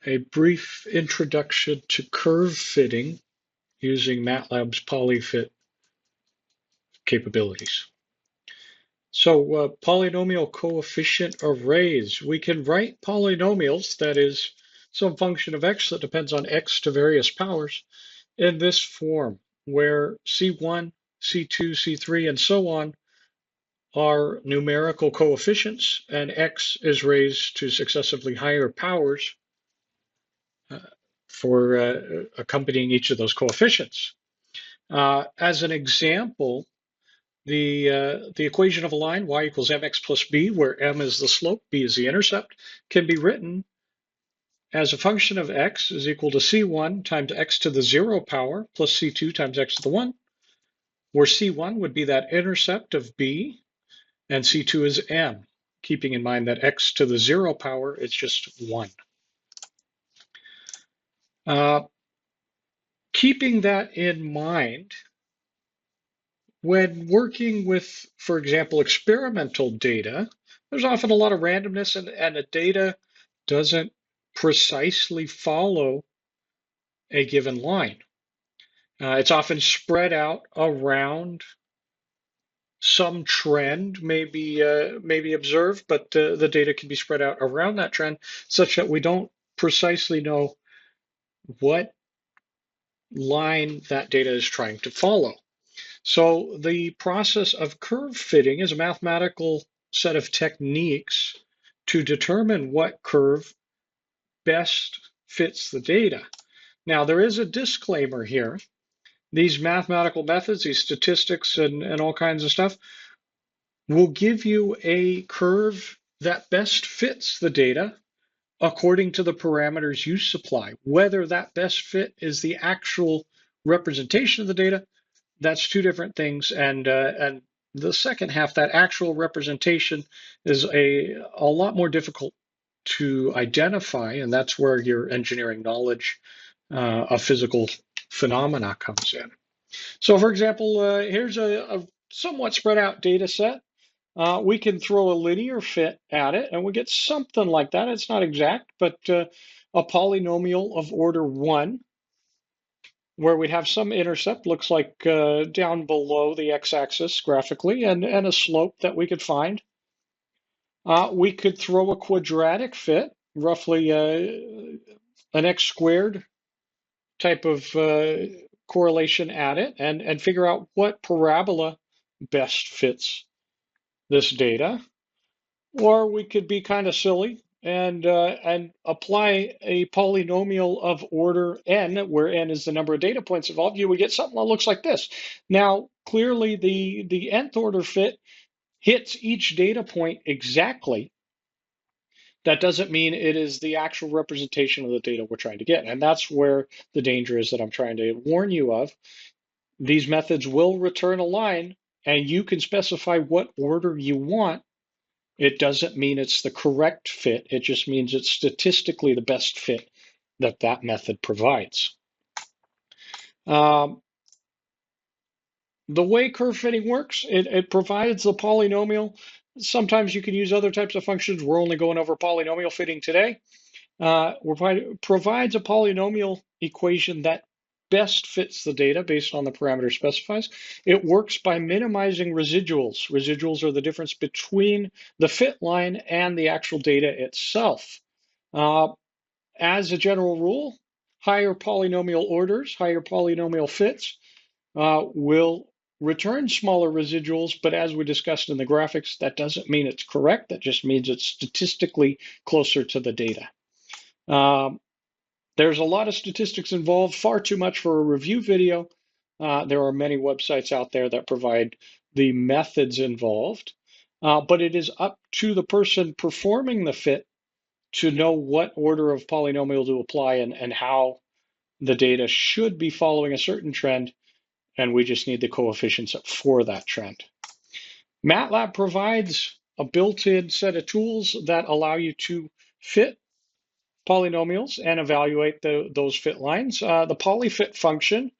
a brief introduction to curve fitting using MATLAB's polyfit capabilities. So polynomial coefficient arrays. We can write polynomials, that is, some function of x that depends on x to various powers, in this form, where C1, C2, C3, and so on are numerical coefficients, and x is raised to successively higher powers for accompanying each of those coefficients. As an example, the equation of a line, y equals mx plus b, where m is the slope, b is the intercept, can be written as a function of x is equal to c1 times x to the 0 power plus c2 times x to the 1, where c1 would be that intercept of b, and c2 is m, keeping in mind that x to the 0 power is just 1. Keeping that in mind, when working with, for example, experimental data, there's often a lot of randomness, and the data doesn't precisely follow a given line. It's often spread out around some trend may be observed, but the data can be spread out around that trend such that we don't precisely know what line that data is trying to follow. So the process of curve fitting is a mathematical set of techniques to determine what curve best fits the data. Now, there is a disclaimer here. These mathematical methods, these statistics and all kinds of stuff, will give you a curve that best fits the data according to the parameters you supply. Whether that best fit is the actual representation of the data, that's two different things. And the second half, that actual representation, is a lot more difficult to identify, and that's where your engineering knowledge of physical phenomena comes in. So, for example, here's a somewhat spread out data set. We can throw a linear fit at it, and we get something like that. It's not exact, but a polynomial of order 1, where we'd have some intercept, looks like down below the x-axis graphically, and a slope that we could find. We could throw a quadratic fit, roughly an x squared type of correlation at it, and figure out what parabola best fits this data. Or we could be kind of silly and apply a polynomial of order n, where n is the number of data points involved. You would get something that looks like this. Now, clearly, the nth order fit hits each data point exactly. That doesn't mean it is the actual representation of the data we're trying to get. And that's where the danger is that I'm trying to warn you of. These methods will return a line, and you can specify what order you want. It doesn't mean it's the correct fit. It just means it's statistically the best fit that that method provides. The way curve fitting works, it provides the polynomial. Sometimes you can use other types of functions. We're only going over polynomial fitting today. Provides a polynomial equation that best fits the data based on the parameter specifies. It works by minimizing residuals. Residuals are the difference between the fit line and the actual data itself. As a general rule, higher polynomial orders, higher polynomial fits will return smaller residuals, but as we discussed in the graphics, that doesn't mean it's correct. That just means it's statistically closer to the data. There's a lot of statistics involved, far too much for a review video. There are many websites out there that provide the methods involved, but it is up to the person performing the fit to know what order of polynomial to apply and how the data should be following a certain trend, and we just need the coefficients for that trend. MATLAB provides a built-in set of tools that allow you to fit polynomials and evaluate those fit lines. The polyfit function,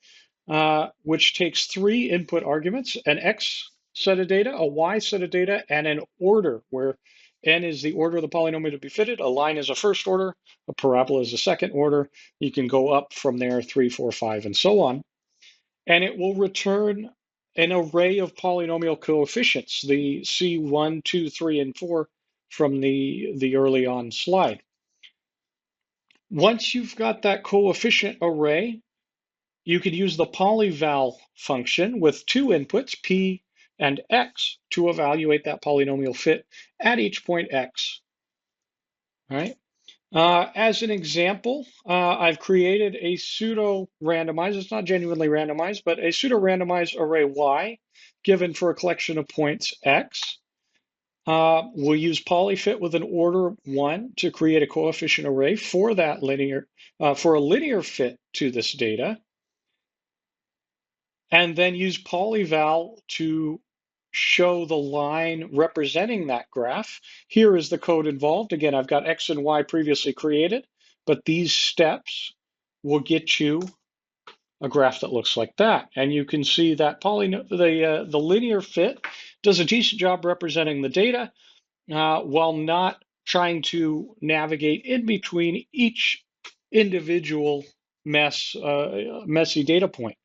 which takes 3 input arguments, an x set of data, a y set of data, and an order where n is the order of the polynomial to be fitted. A line is a first order. A parabola is a second order. You can go up from there, 3, 4, 5, and so on. And it will return an array of polynomial coefficients, the C1, 2, 3, and 4 from the early on slide. Once you've got that coefficient array, you could use the polyval function with two inputs, p and x, to evaluate that polynomial fit at each point x. All right. As an example, I've created a pseudo-randomized, it's not genuinely randomized, but a pseudo-randomized array y given for a collection of points x. We'll use polyfit with an order 1 to create a coefficient array for that linear, for a linear fit to this data, and then use polyval to show the line representing that graph. Here is the code involved. Again, I've got X and Y previously created, but these steps will get you a graph that looks like that. And you can see that the linear fit does a decent job representing the data while not trying to navigate in between each individual messy data point.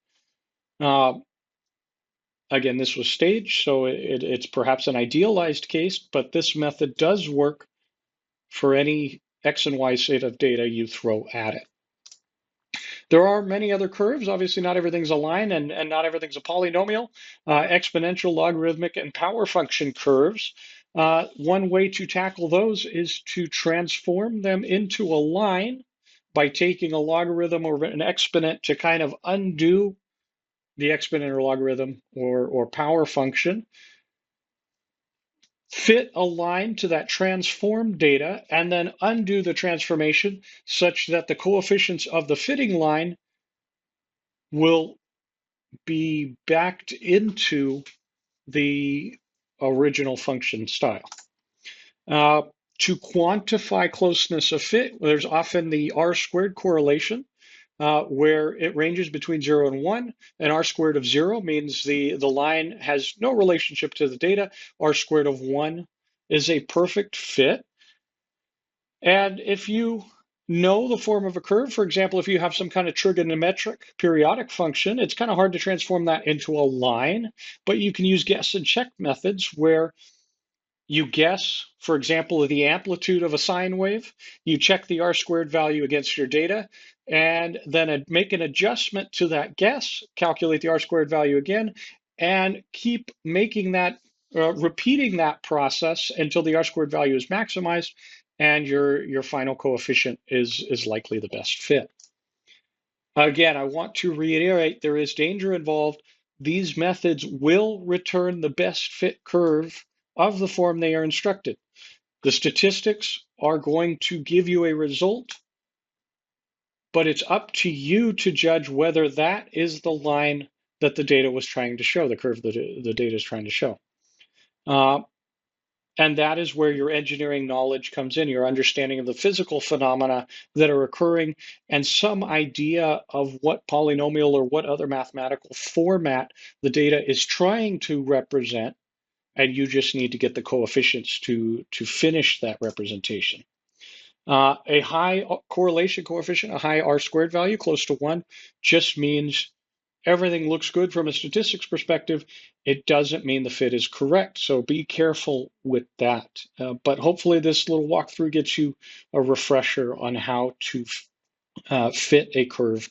Again, this was staged, so it's perhaps an idealized case, but this method does work for any X and Y set of data you throw at it. There are many other curves. Obviously, not everything's a line and not everything's a polynomial. Exponential, logarithmic, and power function curves. One way to tackle those is to transform them into a line by taking a logarithm or an exponent to kind of undo the exponent or logarithm or power function, fit a line to that transformed data, and then undo the transformation such that the coefficients of the fitting line will be backed into the original function style. To quantify closeness of fit, there's often the R-squared correlation, where it ranges between 0 and 1, and R squared of 0 means the line has no relationship to the data. R squared of 1 is a perfect fit. And if you know the form of a curve, for example, if you have some kind of trigonometric periodic function, it's kind of hard to transform that into a line, but you can use guess and check methods where you guess, for example, the amplitude of a sine wave, you check the R-squared value against your data, and then make an adjustment to that guess, calculate the R-squared value again, and keep making that, repeating that process until the R-squared value is maximized and your final coefficient is likely the best fit. Again, I want to reiterate, there is danger involved. These methods will return the best fit curve of the form they are instructed. The statistics are going to give you a result, but it's up to you to judge whether that is the line that the data was trying to show, the curve that the data is trying to show. And that is where your engineering knowledge comes in, your understanding of the physical phenomena that are occurring, and some idea of what polynomial or what other mathematical format the data is trying to represent, and you just need to get the coefficients to finish that representation. A high correlation coefficient, a high R-squared value, close to 1, just means everything looks good from a statistics perspective. It doesn't mean the fit is correct, so be careful with that. But hopefully this little walkthrough gets you a refresher on how to fit a curve